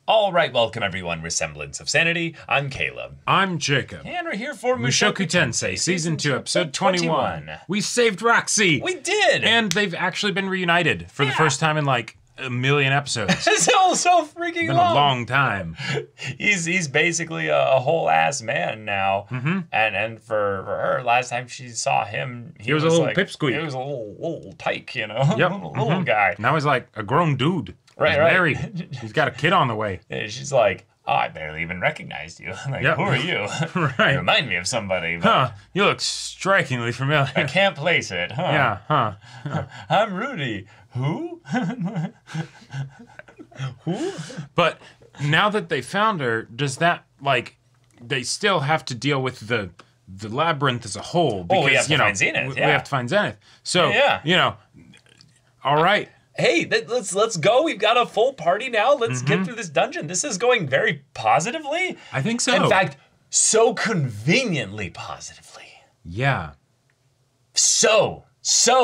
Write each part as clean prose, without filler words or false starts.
All right, welcome everyone. We're Semblance of Sanity. I'm Caleb. I'm Jacob. And we're here for Mushoku Tensei, Season 2, Episode 21. We saved Roxy! We did! And they've actually been reunited for the first time in like a million episodes. so freaking been long. a long time. He's basically a whole ass man now. And for her, last time she saw him, he was a little like, pipsqueak. He was a little tyke, you know? Yep. little guy. Now he's like a grown dude. Right, he's married. He's got a kid on the way. And she's like, oh, I barely even recognized you. Like, Yep. who are you? Right. You remind me of somebody. But Huh, you look strikingly familiar. I can't place it, huh? Yeah, huh. I'm Rudy. Who? Who? But now that they found her, does that, like, they still have to deal with the labyrinth as a whole? Because, we have to find Zenith, we have to find Zenith. So, you know, all right. Hey, let's go. We've got a full party now. Let's get through this dungeon. This is going very positively. I think so. In fact, so conveniently positively. Yeah. So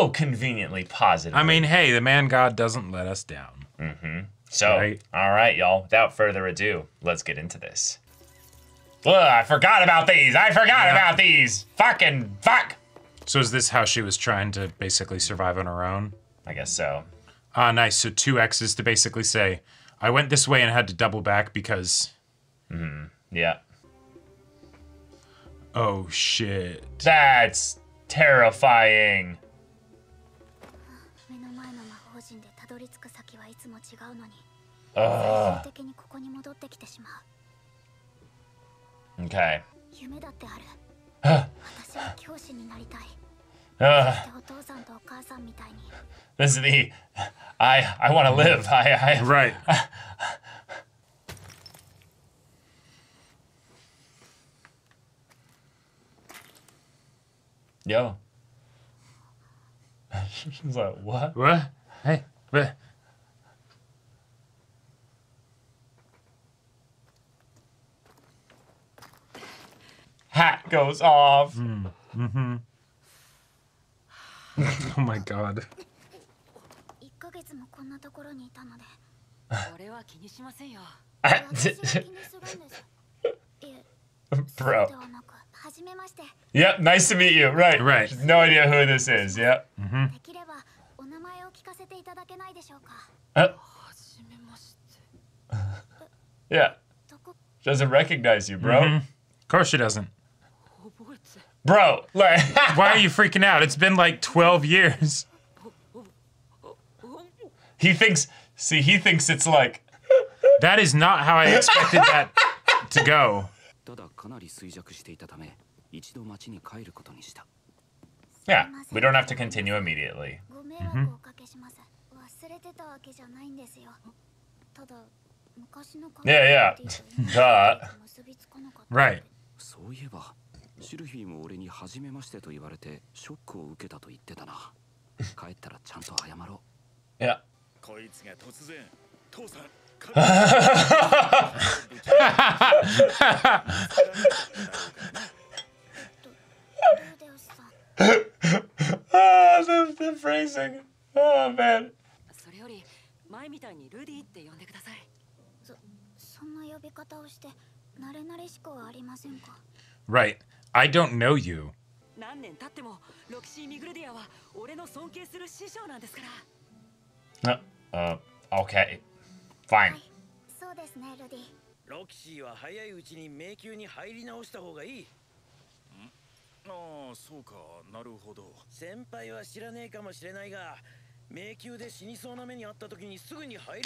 conveniently positively. I mean, hey, the man god doesn't let us down. So, all right, y'all. Without further ado, let's get into this. Ugh, I forgot about these. About these. Fucking fuck. So is this how she was trying to basically survive on her own? I guess so. Ah, nice. So 2 X's to basically say, I went this way and had to double back because... Yeah. Oh, shit. That's terrifying. Okay. This is the I want to live. Right. Yo. She's like, what? What? Hey, what? Hat goes off. Oh my god. Bro. Yep, nice to meet you. Right. Right. No idea who this is. Yep. Yeah. Doesn't recognize you, bro. Of course she doesn't. Bro, like why are you freaking out? It's been like 12 years. He thinks it's like... That is not how I expected that to go. Yeah, we don't have to continue immediately. Yeah. Duh. Right. Yeah. The phrasing. Oh man. Right. I don't know you. Okay. Fine.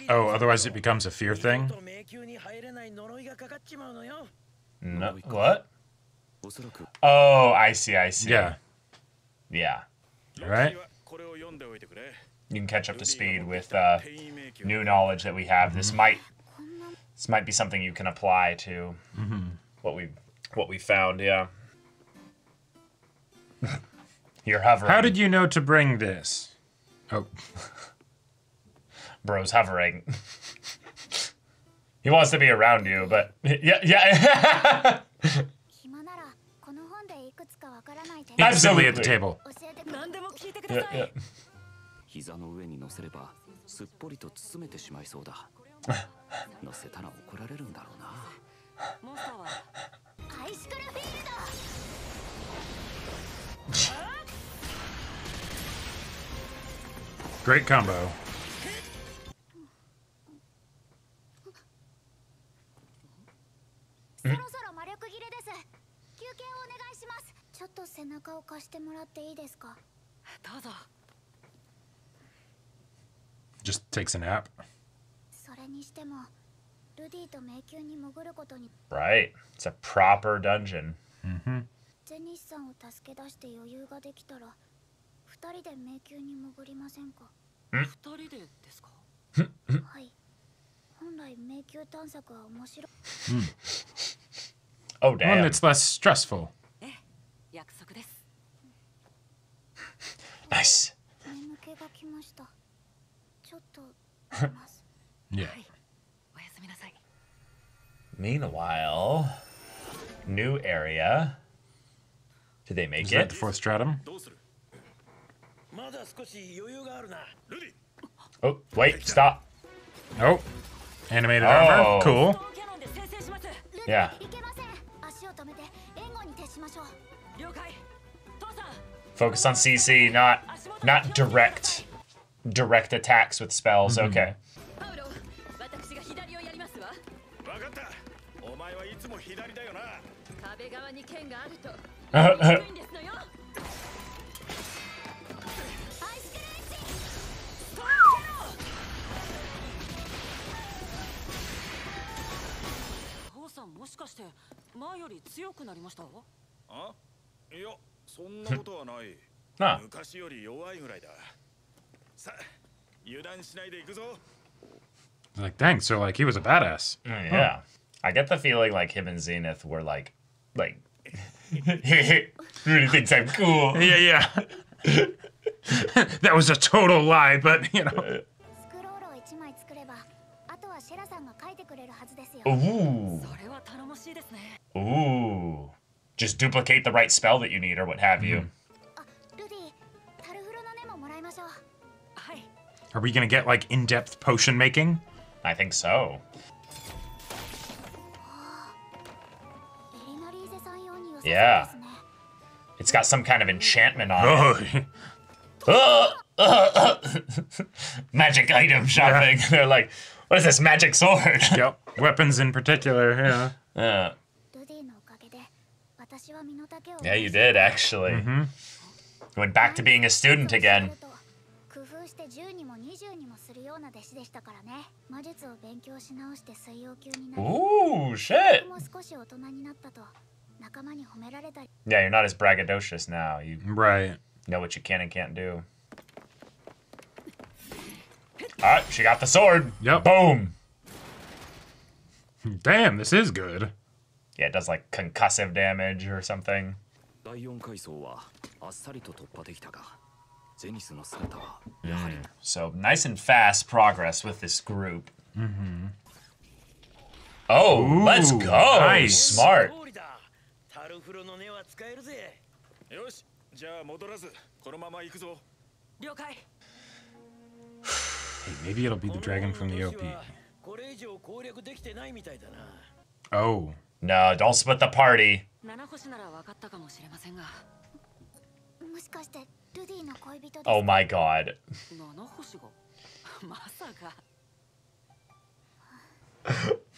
Oh, otherwise it becomes a fear thing? No, what? Oh, I see. Yeah. Yeah. Right? You can catch up to speed with new knowledge that we have. This might be something you can apply to what we found. Yeah. You're hovering. How did you know to bring this? Oh. Bro's hovering. He wants to be around you, but yeah. Absolutely at the table. Yeah. Great combo. Just takes a nap. Right. It's a proper dungeon. Mm-hmm. Oh, damn. One that's less stressful. Nice. Yeah. Meanwhile, new area. Did they make Is it? that the fourth stratum? Oh, wait, stop. Oh. Animated armor. Cool. Yeah. Focus on CC, not direct attacks with spells. Okay. Huh. Like, dang, so like he was a badass. Yeah. I get the feeling like him and Zenith were like really thinks I'm cool. Yeah. That was a total lie, but you know. Ooh. Ooh. Just duplicate the right spell that you need or what have you. Are we gonna get like in-depth potion making? I think so. Yeah. It's got some kind of enchantment on it. Magic item shopping. Yeah. They're like, what is this magic sword? Yep. Weapons in particular, yeah. Yeah, you did, actually. Mm-hmm. Went back to being a student again. Ooh, shit. Yeah, you're not as braggadocious now. You know what you can and can't do. Ah, she got the sword. Yep. Boom. Damn, this is good. Yeah, it does like concussive damage or something. So nice and fast progress with this group. Mm-hmm. Oh, ooh, let's go. Nice. Smart. Hey, maybe it'll be the dragon from the OP. Oh. No, don't split the party. Oh my god.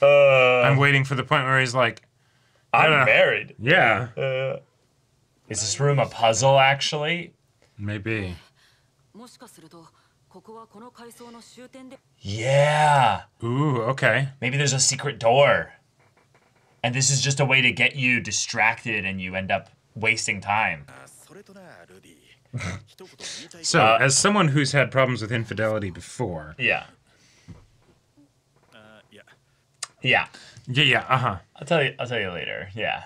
I'm waiting for the point where he's like, I'm married. Yeah. Is this room a puzzle, actually? Maybe. Yeah. Ooh, okay. Maybe there's a secret door. And this is just a way to get you distracted and you end up wasting time. So, as someone who's had problems with infidelity before... Yeah. Yeah. Yeah, uh-huh. I'll tell you later. Yeah.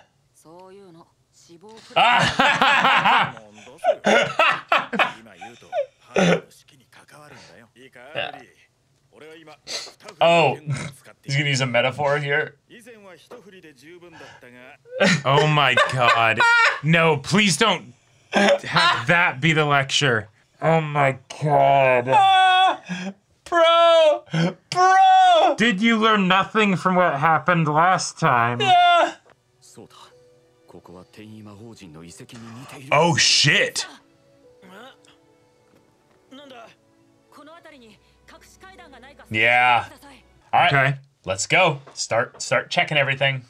Oh, he's gonna use a metaphor here. Oh my god. No, please don't have that be the lecture. Oh my god. Bro! Did you learn nothing from what happened last time? Yeah. Oh shit! Yeah. All right. Okay. Let's go. Start checking everything.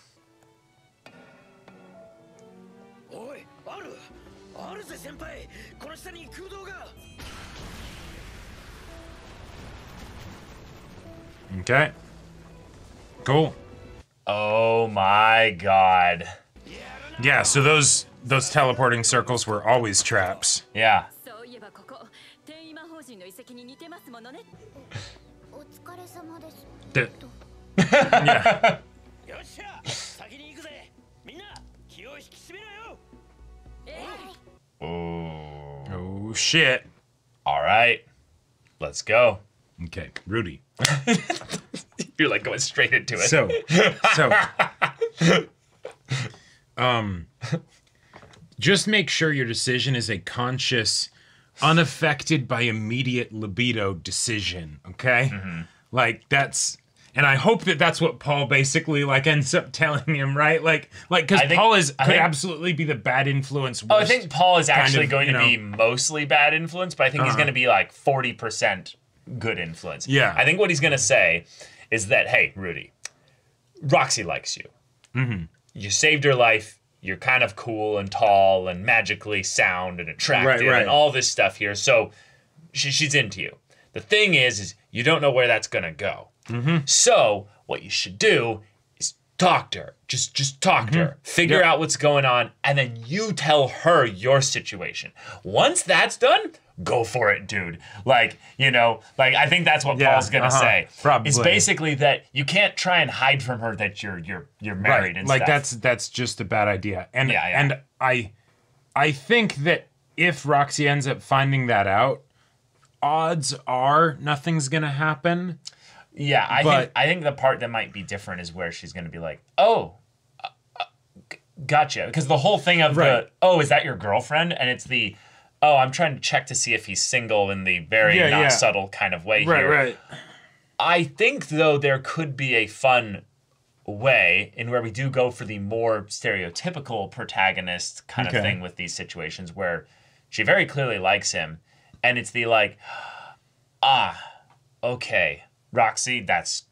Okay. Cool. Oh my god. Yeah, so those teleporting circles were always traps. Yeah. The- yeah. Ooh. Oh shit. All right. Let's go. Okay, Rudy. You're like going straight into it. So, just make sure your decision is a conscious, unaffected by immediate libido decision, okay? Like, that's... And I hope that that's what Paul basically, like, ends up telling him, right? Like, because Paul could absolutely be the bad influence. Oh, I think Paul is actually of, going to be mostly bad influence, but I think he's going to be, like, 40% good influence. Yeah. I think what he's going to say is that, hey, Rudy, Roxy likes you. You saved her life. You're kind of cool and tall and magically sound and attractive and all this stuff here. So she's into you. The thing is you don't know where that's going to go. So what you should do is talk to her. Just talk to her. Figure out what's going on, and then you tell her your situation. Once that's done, go for it, dude. Like, you know, like I think that's what Paul's gonna say. Probably. Is basically that you can't try and hide from her that you're married and like stuff. that's just a bad idea. And and I think that if Roxy ends up finding that out, odds are nothing's gonna happen. Yeah, I think the part that might be different is where she's gonna be like, oh, gotcha. Because the whole thing of the, oh, is that your girlfriend? And it's the, oh, I'm trying to check to see if he's single in the very not subtle kind of way here. Right. I think, though, there could be a fun way in where we do go for the more stereotypical protagonist kind of thing with these situations where she very clearly likes him. And it's the like, okay, Roxy, that's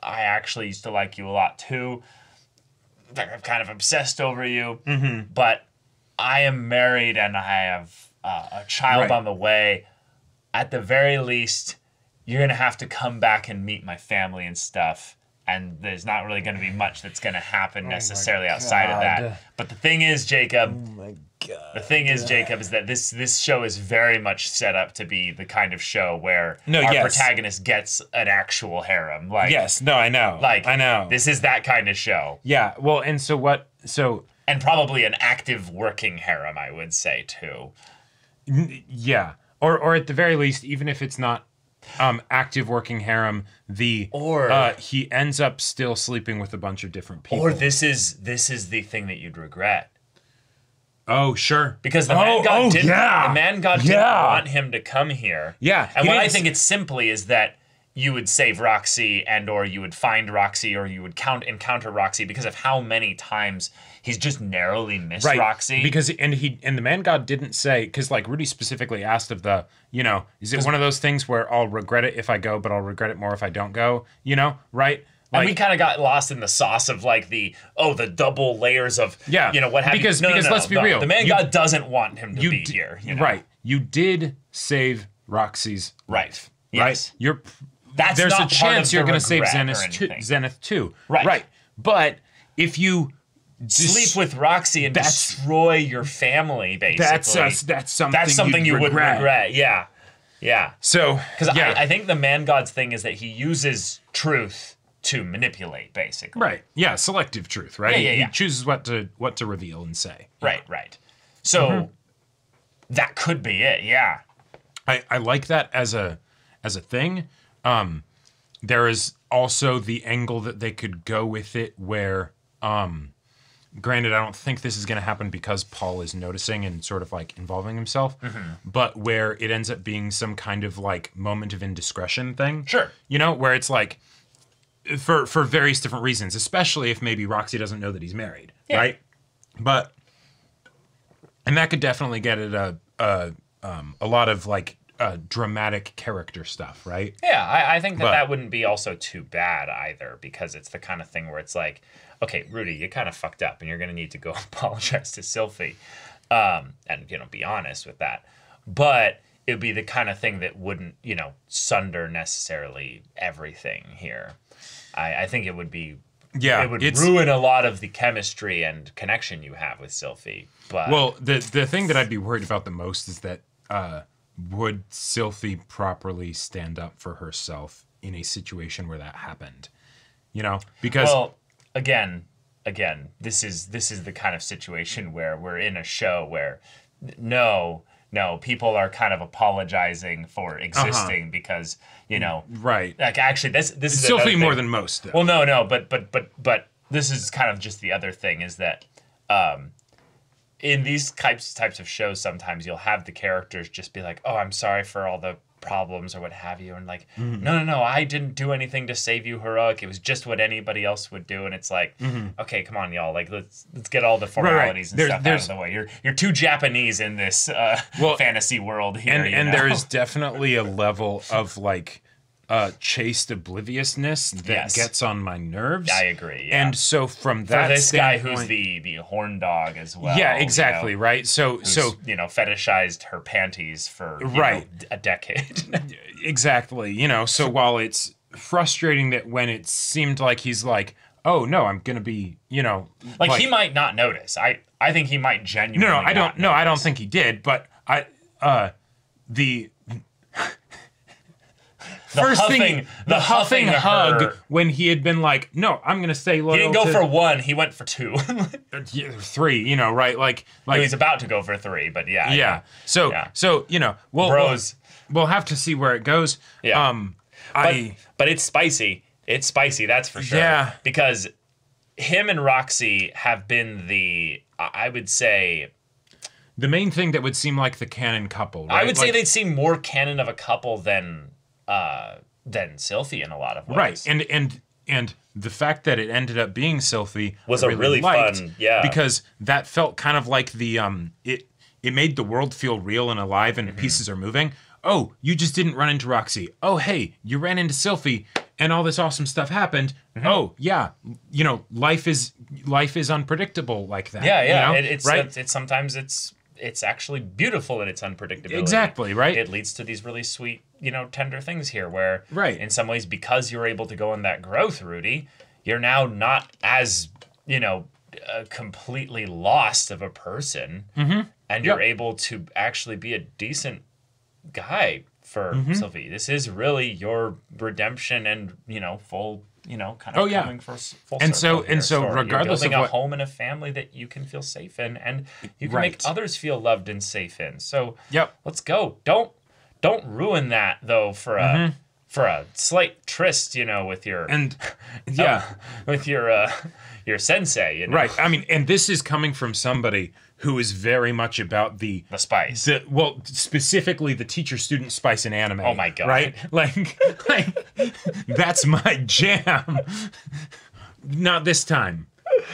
I actually used to like you a lot too. I'm kind of obsessed over you, but I am married and I have a child on the way. At the very least, you're going to have to come back and meet my family and stuff. And there's not really going to be much that's going to happen necessarily outside of that. But the thing is, Jacob, the thing is, Jacob, is that this show is very much set up to be the kind of show where our protagonist gets an actual harem. Like, I know. Like, I know. This is that kind of show. Yeah, well, and so and probably an active working harem, I would say, too. Yeah. Or at the very least, even if it's not active working harem, he ends up still sleeping with a bunch of different people. Or this is the thing that you'd regret. Oh, sure. Because the man god didn't want him to come here. Yeah. And what I think it's simply is that you would save Roxy and or you would find Roxy or you would encounter Roxy because of how many times he's just narrowly missed Roxy. Because and the man god didn't say, because like Rudy specifically asked of the, is it one of those things where I'll regret it if I go, but I'll regret it more if I don't go, right? Like, and we kind of got lost in the sauce of like the double layers of what have because let's be real, the man god doesn't want him to be here. Right. You did save Roxy's life. Yes. Right. There's a chance you're going to save Zenith too. Right. But if you sleep with Roxy and destroy your family, basically, that's something you would regret. Yeah. So because I think the man god's thing is that he uses truth to manipulate, basically. Right. Yeah. Selective truth. Right. Yeah. He chooses what to reveal and say. Right. So that could be it. Yeah. I like that as a thing. There is also the angle that they could go with it where granted, I don't think this is going to happen because Paul is noticing and sort of like involving himself, but where it ends up being some kind of like moment of indiscretion thing. Sure. You know, where it's like for various different reasons, especially if maybe Roxy doesn't know that he's married, right? But and that could definitely get at a lot of like dramatic character stuff, right? Yeah, I think that wouldn't be also too bad either, because it's the kind of thing where it's like, okay, Rudy, you kind of fucked up and you're going to need to go apologize to Sylphie and, you know, be honest with that. But it would be the kind of thing that wouldn't, you know, sunder necessarily everything here. I think it would be, it would ruin a lot of the chemistry and connection you have with Sylphie. But well, the thing that I'd be worried about the most is that would Sylphie properly stand up for herself in a situation where that happened? You know, because again, this is the kind of situation where we're in a show where no, people are kind of apologizing for existing because, you know, right. Like actually this is Sylphie more than most, though. Well, no, but this is kind of just the other thing is that in these types of shows, sometimes you'll have the characters just be like, "Oh, I'm sorry for all the problems," or what have you, and like, no, I didn't do anything to save you, heroic. It was just what anybody else would do, and it's like, okay, come on, y'all, like let's get all the formalities and stuff out of the way. You're too Japanese in this fantasy world here, and there's definitely a level of like chaste obliviousness that gets on my nerves. I agree. Yeah. And so from that for this guy who's the horn dog as well. Yeah, exactly, you know, right? So you know, fetishized her panties for know, a decade. Exactly. You know, so while it's frustrating that when it seemed like he's like, oh no, I'm gonna be, you know, like he might not notice. I think he might genuinely. No, I don't. No, I don't think he did. But the huffing hug when he had been like, no, I'm gonna stay loyal. He didn't go for one. He went for two, 3. You know, right? Like he's about to go for 3, but yeah. So you know, we'll have to see where it goes. Yeah. But it's spicy. It's spicy. That's for sure. Yeah. Because him and Roxy have been I would say, the main thing that would seem like the canon couple. Right? I would say they'd seem more canon of a couple than Sylphie in a lot of ways. Right. And the fact that it ended up being Sylphie was really fun, because that felt kind of like the it made the world feel real and alive and pieces are moving. Oh, you just didn't run into Roxy. Oh, hey, you ran into Sylphie and all this awesome stuff happened. Oh, yeah, you know, life is unpredictable like that. Yeah. You know? It's right. It's sometimes it's actually beautiful in its unpredictability. Exactly, right? It leads to these really sweet, you know, tender things here where, right, in some ways, because you're able to go on that growth, Rudy, you're now not as, you know, completely lost of a person, and you're able to actually be a decent guy for Sylphie. This is really your redemption and, you know, full, you know, kind of coming for full circle. And so regardless of a home and a family that you can feel safe in, and you can make others feel loved and safe in. So let's go. Don't ruin that though for a slight tryst, you know, with your with your sensei, you know? Right. I mean, and this is coming from somebody who is very much about the spice. Well, specifically the teacher-student spice in anime. Oh my god! Right? Like that's my jam. Not this time.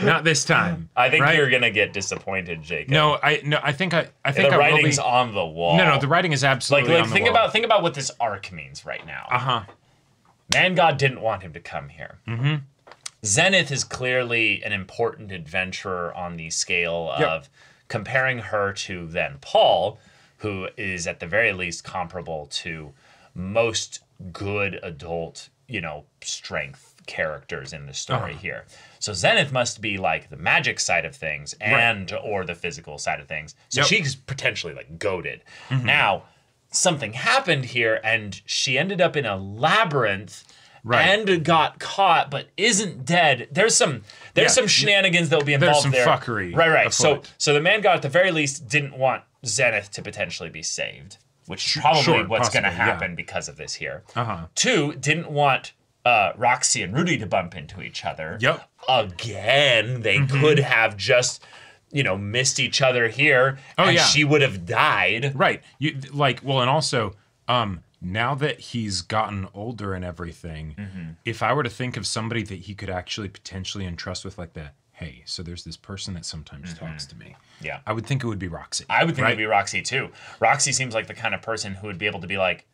Not this time. I think you're gonna get disappointed, Jacob. I think the writing's on the wall. No, the writing is absolutely on the wall. Think about what this arc means right now. Man God didn't want him to come here. Zenith is clearly an important adventurer on the scale of comparing her to then Paul, who is at the very least comparable to most good adult, you know, strength characters in the story here. So Zenith must be like the magic side of things and or the physical side of things. So she's potentially like goated. Now, something happened here and she ended up in a labyrinth and got caught, but isn't dead. There's some shenanigans that will be involved there. There's some fuckery. Right. So the man God at the very least didn't want Zenith to potentially be saved, which is probably what's going to happen because of this here. 2, didn't want Roxy and Rudy to bump into each other. Yep. Again, they could have just, missed each other here, she would have died. Right. And also, now that he's gotten older and everything, if I were to think of somebody that he could actually potentially entrust with like that, hey, so there's this person that sometimes talks to me. Yeah. I would think it would be Roxy. I would think it would be Roxy too. Roxy seems like the kind of person who would be able to be like,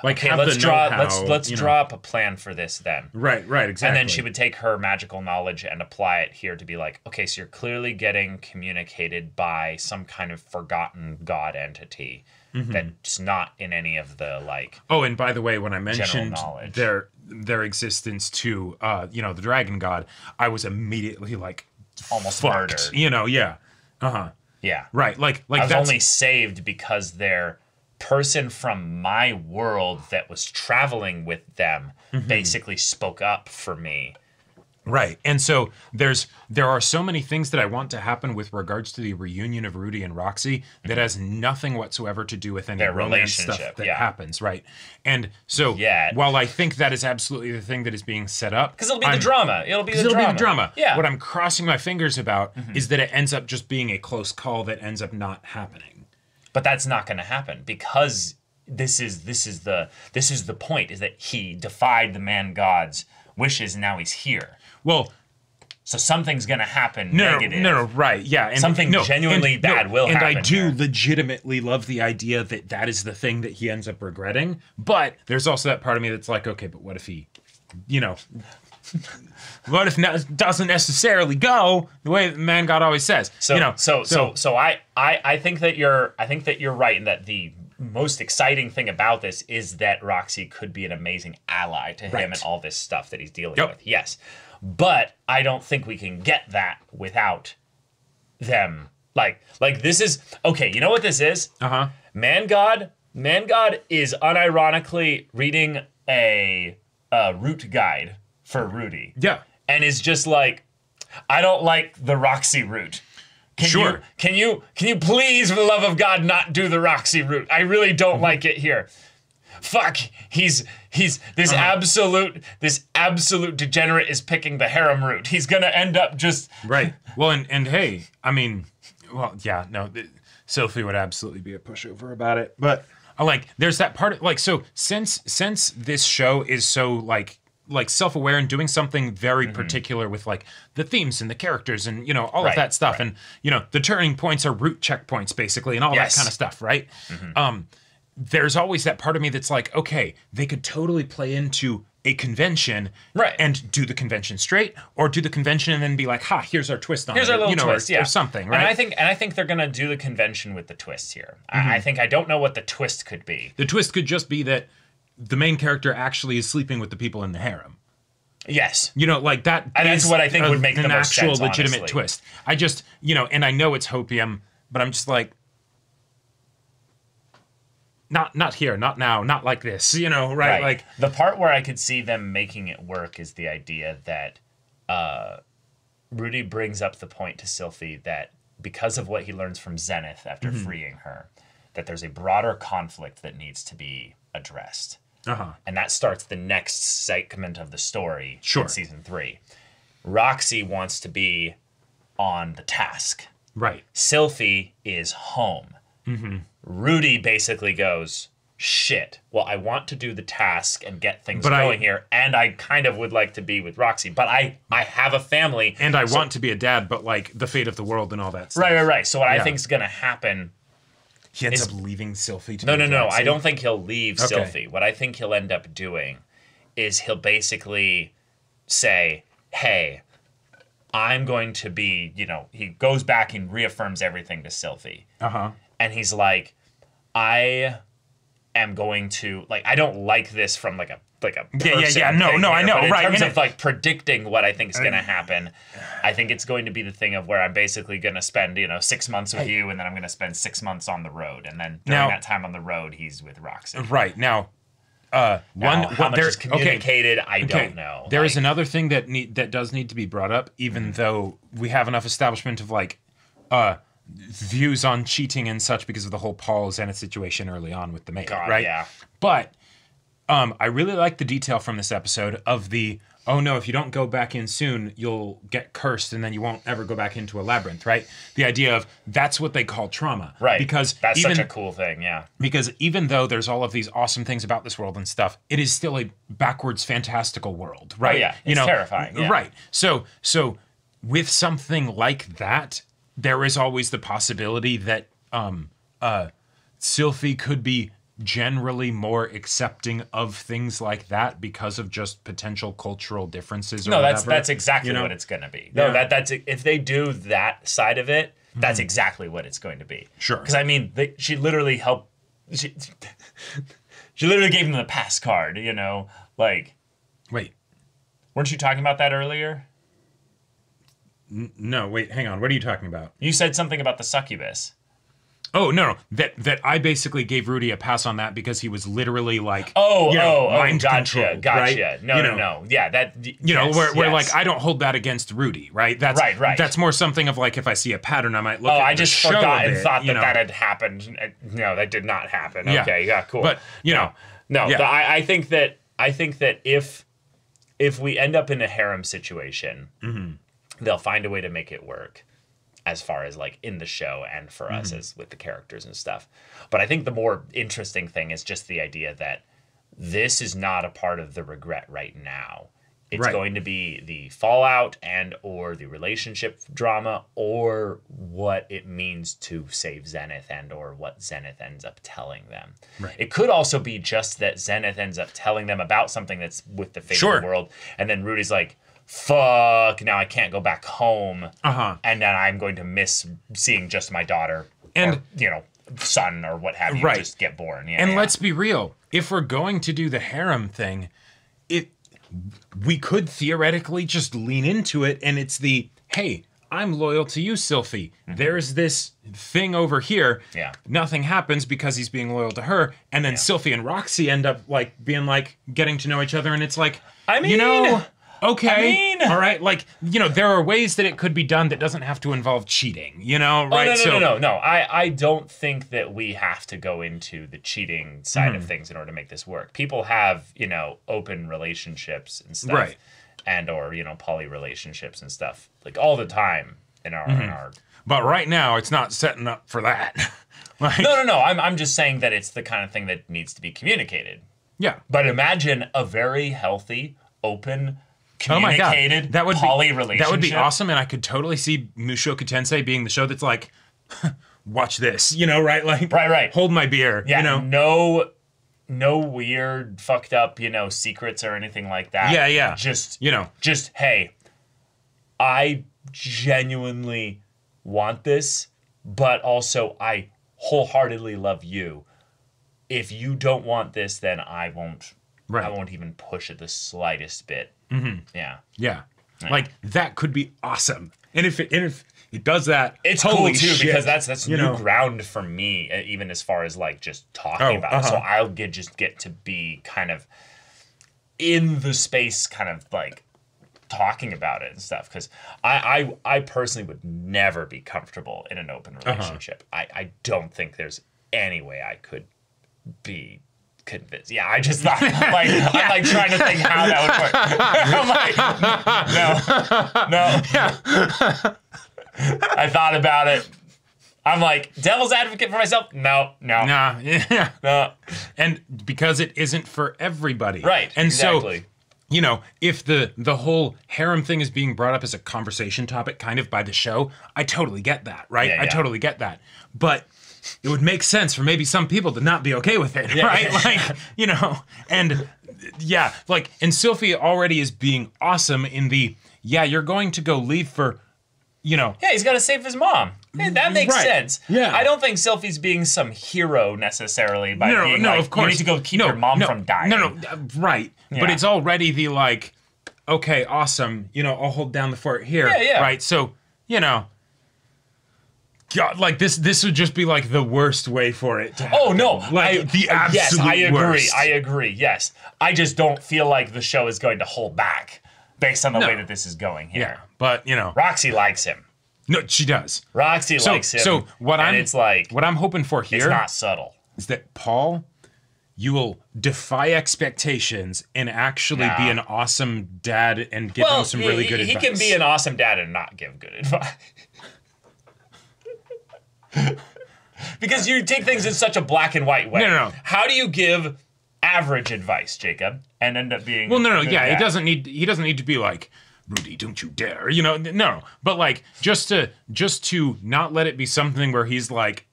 okay, let's draw up a plan for this then. Right, exactly. And then she would take her magical knowledge and apply it here to be like, okay, so you're clearly getting communicated by some kind of forgotten god entity that's not in any of the like. Oh, and by the way, when I mentioned their existence to the dragon god, I was immediately like almost fucked. murdered. Yeah. Yeah. Right. Like I was only saved because their person from my world that was traveling with them basically spoke up for me. Right. And so there are so many things that I want to happen with regards to the reunion of Rudy and Roxy that has nothing whatsoever to do with any their romance relationship stuff that happens, right? And so while I think that is absolutely the thing that is being set up, because it'll be the drama. It'll be the drama. Yeah. What I'm crossing my fingers about is that it ends up just being a close call that ends up not happening. But that's not going to happen because this is the point, is that he defied the man god's wishes and now he's here. Well, so something's going to happen negative. No, right, yeah. And something genuinely bad will happen. And I do legitimately love the idea that that is the thing that he ends up regretting. But there's also that part of me that's like, okay, but what if he, what if it doesn't necessarily go the way the man god always says? So I think that you're right in that the most exciting thing about this is that Roxy could be an amazing ally to him and all this stuff that he's dealing with. Yes. But I don't think we can get that without them. Like this is okay, you know what this is? Man God is unironically reading a route guide for Rudy. Yeah. And is just like, I don't like the Roxy route. Can you please, for the love of God, not do the Roxy route? I really don't like it here. Fuck, he's this absolute degenerate is picking the harem route. He's gonna end up just right. Well, and hey, I mean, well, yeah, no, Sophie would absolutely be a pushover about it, but there's that part of, so since this show is so like self-aware and doing something very particular with the themes and the characters and all of that stuff, and the turning points are route checkpoints basically and all that kind of stuff, right? There's always that part of me that's like, okay, they could totally play into a convention, right, and do the convention straight, or do the convention and then be like, here's our twist on it. Here's our little twist, or something, right? And I think they're gonna do the convention with the twist here. I don't know what the twist could be. The twist could just be that the main character actually is sleeping with the people in the harem. Yes. That. And that's what I think would make the most sense, actual legitimate honestly. twist. I just, and I know it's hopium, but I'm just like, not here, not now, not like this, right? Like the part where I could see them making it work is the idea that Rudy brings up the point to Sylphie that because of what he learns from Zenith after freeing her, that there's a broader conflict that needs to be addressed. And that starts the next segment of the story in season 3. Roxy wants to be on the task. Right. Sylphie is home. Rudy basically goes, shit, well, I want to do the task and get things going here, and I kind of would like to be with Roxy, but I have a family. And I want to be a dad, but the fate of the world and all that stuff. Right. So what I think is going to happen... He ends up leaving Sylphie to No. I don't think he'll leave Sylphie. What I think he'll end up doing is he'll basically say, hey, I'm going to be, he goes back and reaffirms everything to Sylphie. And he's like, I am going to, I don't like this from a person. No, I know, but right. In terms of predicting what I think is going to happen, I think it's going to be the thing of where I'm basically going to spend 6 months with you, and then I'm going to spend 6 months on the road, and then during that time on the road, he's with Roxy. Right now, how much is communicated, I don't know. There is another thing that does need to be brought up, even though we have enough establishment of views on cheating and such because of the whole Paul Zenith situation early on with the maid, right? Yeah. But I really like the detail from this episode of the, oh no, if you don't go back in soon, you'll get cursed and then you won't ever go back into a labyrinth, right? The idea of that's what they call trauma. Right. Because that's such a cool thing, yeah. Because even though there's all of these awesome things about this world and stuff, it is still a backwards fantastical world, right? Oh, yeah. It's terrifying. Yeah. Right. So with something like that, there is always the possibility that Sylphie could be generally more accepting of things like that because of just potential cultural differences or whatever. That's exactly what it's going to be. No, that's if they do that side of it, that's exactly what it's going to be. Sure. Because I mean, she literally helped. She literally gave him the pass card. Like. Wait. Weren't you talking about that earlier? No, wait, hang on. What are you talking about? You said something about the succubus. Oh, no. That I basically gave Rudy a pass on that because he was literally like, mind gotcha. Right? No. Yeah, that... where like, I don't hold that against Rudy, right? That's right. That's more something of like, if I see a pattern, I might look at I just forgot and thought that had happened. No, that did not happen. Yeah. Okay, yeah, cool. But, I think that if we end up in a harem situation, they'll find a way to make it work. As far as like in the show and for us as with the characters and stuff. But I think the more interesting thing is just the idea that this is not a part of the regret right now. It's going to be the fallout and or the relationship drama or what it means to save Zenith and or what Zenith ends up telling them. Right. It could also be just that Zenith ends up telling them about something that's with the fate of the world. And then Rudy's like, fuck, now I can't go back home. And then I'm going to miss seeing just my daughter or, son or what have you just get born. Yeah, let's be real. If we're going to do the harem thing, we could theoretically just lean into it and it's the, hey, I'm loyal to you, Sylphie. There's this thing over here. Yeah. Nothing happens because he's being loyal to her. And then Sylphie and Roxy end up like being like getting to know each other and it's like, okay. All right. Like, there are ways that it could be done that doesn't have to involve cheating, right? No. I don't think that we have to go into the cheating side of things in order to make this work. People have, open relationships and stuff. Right. And or, poly relationships and stuff like all the time in our But right now it's not setting up for that. No. I'm just saying that it's the kind of thing that needs to be communicated. Yeah. But imagine a very healthy, open, communicated poly relationship. That would be awesome, and I could totally see Mushoku Tensei being the show that's like, watch this, right? Like, right. Hold my beer, Yeah, no weird, fucked up, secrets or anything like that. Yeah. Just hey, I genuinely want this, but also I wholeheartedly love you. If you don't want this, then I won't. Right. I won't even push it the slightest bit. Yeah. Like that could be awesome. And if it does that, it's cool too because that's new ground for me, even as far as like just talking about it. So I'll get to be kind of in the space, kind of like talking about it and stuff. Because I personally would never be comfortable in an open relationship. I don't think there's any way I could be convinced. Yeah, I just thought I'm like trying to think how that would work. I'm like, no. I thought about it. I'm like, devil's advocate for myself? No. Nah, yeah. No. And because it isn't for everybody. Right. And exactly. So, if the whole harem thing is being brought up as a conversation topic kind of by the show, I totally get that, right? Yeah. I totally get that. But it would make sense for maybe some people to not be okay with it, right? Yeah. Like, and and Sylphie already is being awesome in the, you're going to go leave for, Yeah, he's got to save his mom. That makes sense. Yeah. I don't think Sylphie's being some hero necessarily by being no, like, of course. you need to go keep your mom from dying. No, right. Yeah. But it's already the like, okay, awesome, I'll hold down the fort here. Yeah. Right, so, God, like this would just be like the worst way for it to happen. Oh no! The absolute yes, I agree. worst. I agree. Yes, I just don't feel like the show is going to hold back based on the way that this is going here. Yeah, but Roxy likes him. No, she does. Likes him. So what I'm hoping for here it's not subtle. is that Paul you will defy expectations and actually be an awesome dad and give them some really good advice. He can be an awesome dad and not give good advice. Because you take things in such a black and white way. No. How do you give average advice, Jacob, and end up being no. Yeah, he doesn't need to be like, Rudy, don't you dare. You know, no. But like just to not let it be something where he's like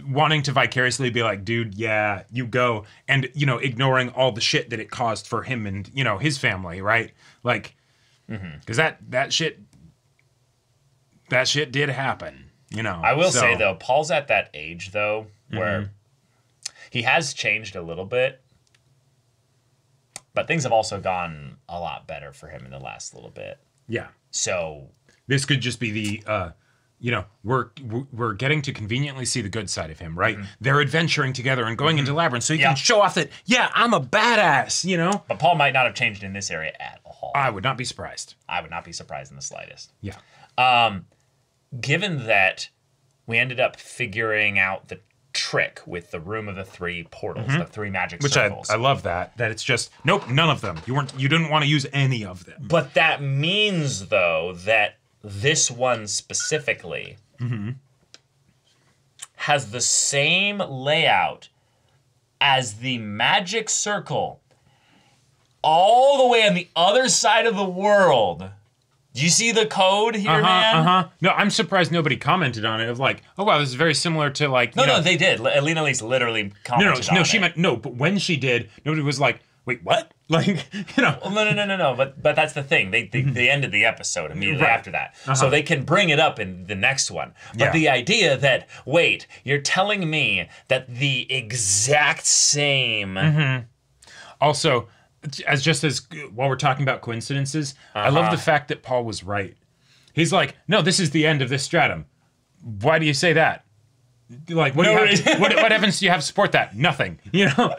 wanting to vicariously be like, dude, yeah, you go, and you know, ignoring all the shit that it caused for him and, you know, his family, right? Like, because that shit did happen. You know, I will say though, Paul's at that age though where he has changed a little bit, but things have also gone a lot better for him in the last little bit. Yeah. So this could just be the, you know, we're getting to conveniently see the good side of him, right? They're adventuring together and going into Labyrinth, so you can show off that, yeah, I'm a badass, you know. But Paul might not have changed in this area at all. I would not be surprised. I would not be surprised in the slightest. Yeah. Given that we ended up figuring out the trick with the room of the three portals, the three magic circles. I love that it's just, nope, none of them. You didn't want to use any of them. But that means, though, that this one specifically has the same layout as the magic circle all the way on the other side of the world. Do you see the code here, man? No, I'm surprised nobody commented on it. Of like, oh wow, this is very similar to like. No, they did. Alina Elise literally commented on it. She meant no. But when she did, nobody was like, wait, what? Like, you know. Well, no. But that's the thing. They ended the episode immediately after that, so they can bring it up in the next one. But the idea that you're telling me that the exact same. Also, as while we're talking about coincidences, I love the fact that Paul was right. He's like, no, this is the end of this stratum. Why do you say that? Like, what evidence do you have to support that? Nothing, you know.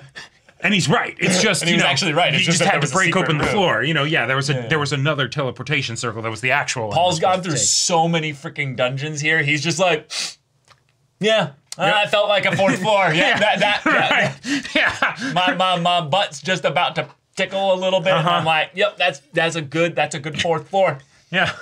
And he's right. It's just, and he was actually right. It's just had to break open the floor. You know, there was another teleportation circle that was the actual. Paul's gone through so many freaking dungeons here. He's just like, I felt like a fourth floor. Yeah, my butt's just about to tickle a little bit. And I'm like, yep, that's a good fourth floor. Yeah,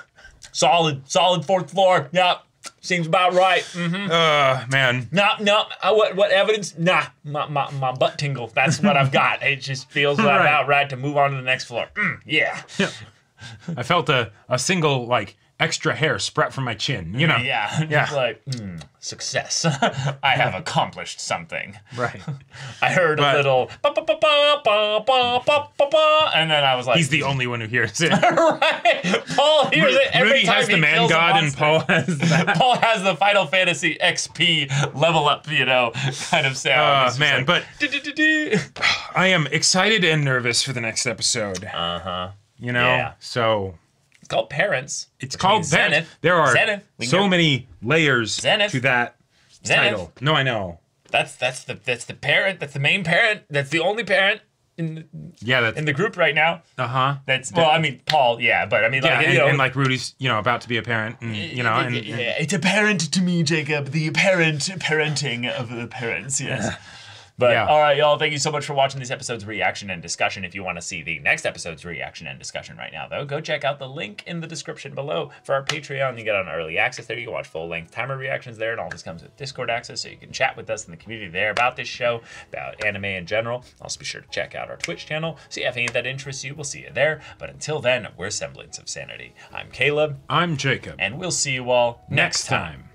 solid fourth floor. Yep. Seems about right. Man. No. What evidence? Nah, my butt tingles. That's what I've got. It just feels about right to move on to the next floor. Yeah. I felt a single like extra hair sprout from my chin. You know. Yeah. Just like success. I have accomplished something. Right. I heard a little and then I was like, he's the only one who hears it. Right. Paul hears it every Rudy time has the man god, and Paul has that. Paul has the Final Fantasy XP level up, you know, kind of sound. Man, like, but I am excited and nervous for the next episode. You know, so. It's called Parents. It's called Zenith. There are so many layers to that title. No, I know. That's the parent. That's the main parent. That's the only parent in the group right now. That's I mean Paul. Yeah, but I mean like and like Rudy's about to be a parent. And, and it's apparent to me, Jacob, the parenting of the parents. Yes. But all right, y'all, thank you so much for watching this episode's reaction and discussion. If you want to see the next episode's reaction and discussion right now, though, go check out the link in the description below for our Patreon. You get on early access there. You can watch full-length timer reactions there, and all this comes with Discord access, so you can chat with us in the community there about this show, about anime in general. Also, be sure to check out our Twitch channel. See if any of that interests you. We'll see you there. But until then, we're Semblance of Sanity. I'm Caleb. I'm Jacob. And we'll see you all next time.